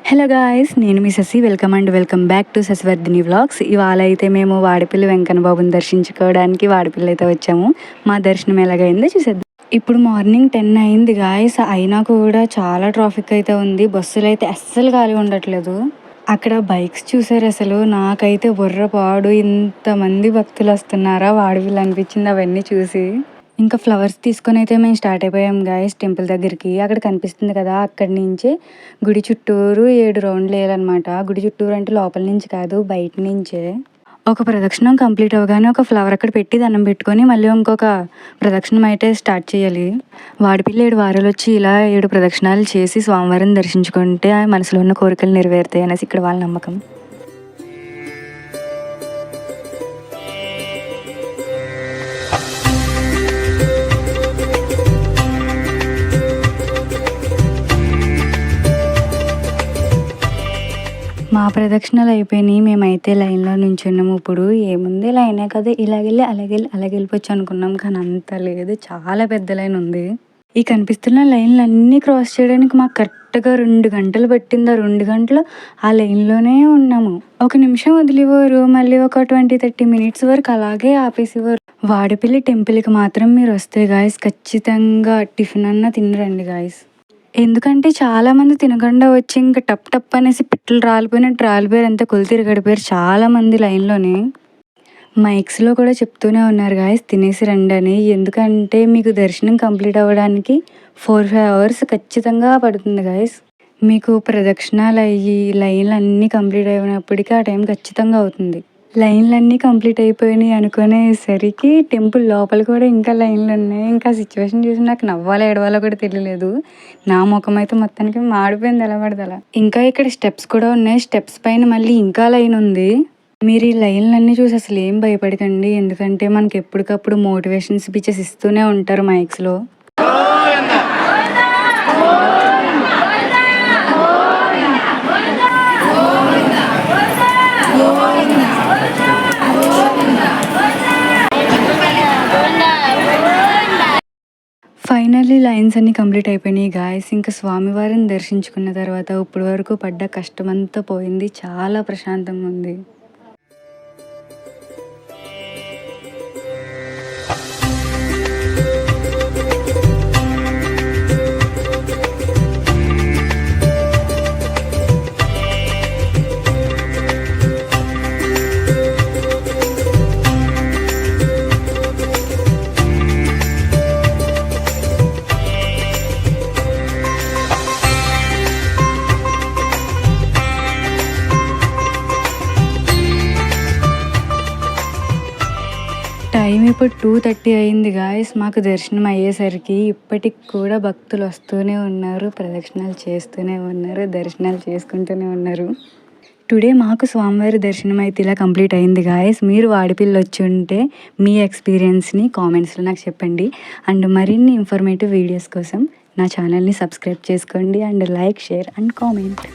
Hello guys, నేను మీ Shashi. Welcome back to Shashivardhini vlogs. ఇవాళ అయితే మేము వాడిపల్లి వెంకన్న బాబుని దర్శించుకోవడానికి వాడిపల్లి అయితే వచ్చాము. మా దర్శనం ఎలాగైందో చూసేద్దాం. ఇప్పుడు మార్నింగ్ 10 అయింది గాయ్స్, అయినా కూడా చాలా ట్రాఫిక్ అయితే ఉంది. బస్సులు అయితే అస్సలు ఖాళీ ఉండట్లేదు. అక్కడ బైక్స్ చూసారు, అసలు నాకైతే బుర్రపాడు, ఇంతమంది భక్తులు వస్తున్నారా వాడిపల్లి అనిపించింది అవన్నీ చూసి. ఇంకా ఫ్లవర్స్ తీసుకొని అయితే మేము స్టార్ట్ అయిపోయాం గాయస్ టెంపుల్ దగ్గరికి. అక్కడ కనిపిస్తుంది కదా, అక్కడి నుంచి గుడి చుట్టూరు 7 రౌండ్లు వేయాలన్నమాట. గుడి చుట్టూరు అంటే లోపల నుంచి కాదు, బయట నుంచే. ఒక ప్రదక్షిణం కంప్లీట్ అవ్వగానే ఒక ఫ్లవర్ అక్కడ పెట్టి దండం పెట్టుకొని మళ్ళీ ఇంకొక ప్రదక్షిణం అయితే స్టార్ట్ చేయాలి. వాడిపల్లి 7 వారాలు వచ్చి ఇలా 7 ప్రదక్షిణాలు చేసి స్వామివారిని దర్శించుకుంటే మనసులో ఉన్న కోరికలు నెరవేరుతాయి అనేసి ఇక్కడ వాళ్ళ నమ్మకం. మా ప్రదక్షిణలు అయిపోయినాయి. మేమైతే లైన్లో నుంచున్నాము. ఇప్పుడు ఏముంది, లైనే కదా, ఇలాగెళ్ళి అలాగెళ్ళిపోవచ్చు అనుకున్నాం, కానీ అంత లేదు, చాలా పెద్ద లైన్ ఉంది. ఈ కనిపిస్తున్న లైన్లు అన్నీ క్రాస్ చేయడానికి మాకు కరెక్ట్గా 2 గంటలు పట్టింది. 2 గంటలు ఆ లైన్లోనే ఉన్నాము. ఒక నిమిషం వదిలేవారు, మళ్ళీ ఒక 20-30 మినిట్స్ వరకు అలాగే ఆపేసేవారు. వాడిపల్లి టెంపుల్కి మాత్రం మీరు వస్తే గాయస్ ఖచ్చితంగా టిఫిన్ అన్నా తినరండి గాయస్. ఎందుకంటే చాలామంది తినకుండా వచ్చి ఇంకా టప్ అనేసి పిట్టలు రాలిపోయారు, అంతా కొలితిరి గడిపోయారు చాలామంది లైన్లోనే. మైక్స్లో కూడా చెప్తూనే ఉన్నారు గాయస్ తినేసి రండి అని. ఎందుకంటే మీకు దర్శనం కంప్లీట్ అవ్వడానికి 4-5 అవర్స్ ఖచ్చితంగా పడుతుంది గాయస్. మీకు ప్రదక్షిణాలు అయ్యి లైన్లు అన్నీ కంప్లీట్ అయినప్పటికీ ఆ టైం ఖచ్చితంగా అవుతుంది. లైన్లన్నీ కంప్లీట్ అయిపోయినాయి అనుకునేసరికి టెంపుల్ లోపల కూడా ఇంకా లైన్లు ఉన్నాయి. ఇంకా సిచ్యువేషన్ చూసి నాకు నవ్వాలో ఏడవాలో కూడా తెలియలేదు. నా ముఖం అయితే మొత్తానికి మాడిపోయింది ఎలా పడితే అలా. ఇంకా ఇక్కడ స్టెప్స్ కూడా ఉన్నాయి. స్టెప్స్ పైన మళ్ళీ ఇంకా లైన్ ఉంది. మీరు ఈ లైన్లన్నీ చూసి అసలు ఏం భయపడకండి, ఎందుకంటే మనకి ఎప్పటికప్పుడు మోటివేషన్ స్పీచెస్ ఇస్తూనే ఉంటారు మైక్స్లో. ఫైనల్లీ లైన్స్ అన్నీ కంప్లీట్ అయిపోయినాయి గాయస్. ఇంకా స్వామివారిని దర్శించుకున్న తర్వాత ఇప్పటి వరకు పడ్డ కష్టమంతా పోయింది. చాలా ప్రశాంతంగా ఉంది. టైం ఇప్పుడు 2:30 అయింది గాయస్. మాకు దర్శనం అయ్యేసరికి ఇప్పటికి కూడా భక్తులు వస్తూనే ఉన్నారు, ప్రదక్షిణాలు చేస్తూనే ఉన్నారు, దర్శనాలు చేసుకుంటూనే ఉన్నారు. టుడే మాకు స్వామివారి దర్శనం అయితే ఇలా కంప్లీట్ అయింది గాయస్. మీరు వాడిపల్లి వచ్చి ఉంటే మీ ఎక్స్పీరియన్స్ని కామెంట్స్లో నాకు చెప్పండి. అండ్ మరిన్ని ఇన్ఫర్మేటివ్ వీడియోస్ కోసం నా ఛానల్ని సబ్స్క్రైబ్ చేసుకోండి. And like, share and comment.